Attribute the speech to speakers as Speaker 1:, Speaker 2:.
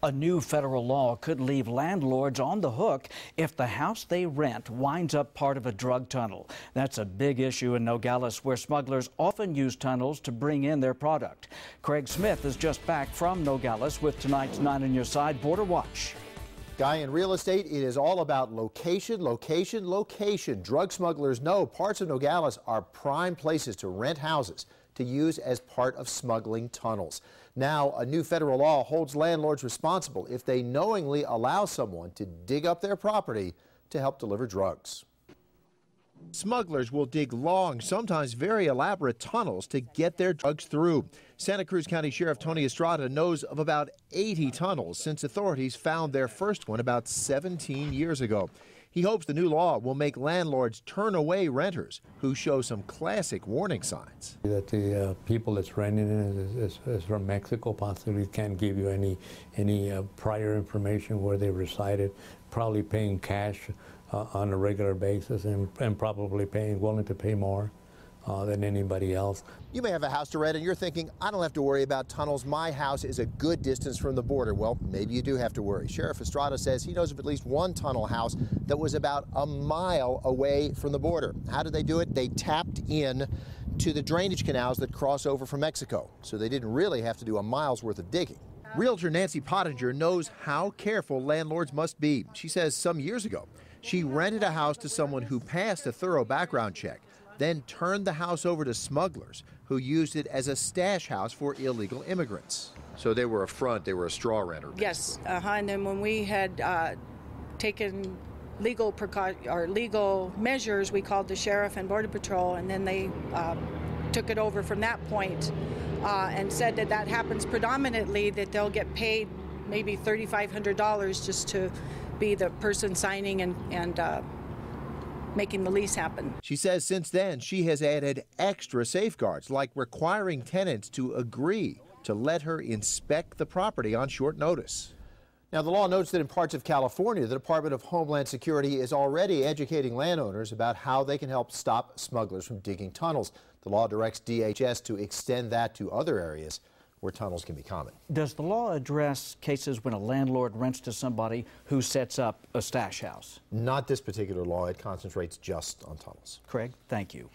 Speaker 1: A new federal law could leave landlords on the hook if the house they rent winds up part of a drug tunnel. That's a big issue in Nogales, where smugglers often use tunnels to bring in their product. Craig Smith is just back from Nogales with tonight's 9 on Your Side Border Watch.
Speaker 2: Guy, in real estate, it is all about location, location, location. Drug smugglers know parts of Nogales are prime places to rent houses to use as part of smuggling tunnels. Now, a new federal law holds landlords responsible if they knowingly allow someone to dig up their property to help deliver drugs. Smugglers will dig long, sometimes very elaborate tunnels to get their drugs through. Santa Cruz County Sheriff Tony Estrada knows of about 80 tunnels since authorities found their first one about 17 years ago. He hopes the new law will make landlords turn away renters who show some classic warning signs.
Speaker 3: That the people that's renting it is from Mexico, possibly can't give you any prior information where they resided, probably paying cash on a regular basis and probably willing to pay more than anybody else.
Speaker 2: You may have a house to rent and you're thinking, I don't have to worry about tunnels. My house is a good distance from the border. Well, maybe you do have to worry. Sheriff Estrada says he knows of at least one tunnel house that was about a mile away from the border. How did they do it? They tapped in to the drainage canals that cross over from Mexico, so they didn't really have to do a mile's worth of digging. Realtor Nancy Pottinger knows how careful landlords must be. She says some years ago, she rented a house to someone who passed a thorough background check, then turned the house over to smugglers who used it as a stash house for illegal immigrants. So they were a front, they were a straw renter. Basically.
Speaker 4: Yes, and then when we had taken legal measures, we called the sheriff and border patrol, and then they took it over from that point and said that that happens predominantly, that they'll get paid maybe $3,500 just to be the person signing and making the lease happen.
Speaker 2: She says since then she has added extra safeguards, like requiring tenants to agree to let her inspect the property on short notice. Now, the law notes that in parts of California, the Department of Homeland Security is already educating landowners about how they can help stop smugglers from digging tunnels. The law directs DHS to extend that to other areas where tunnels can be common.
Speaker 1: Does the law address cases when a landlord rents to somebody who sets up a stash house?
Speaker 2: Not this particular law. It concentrates just on tunnels.
Speaker 1: Craig, thank you.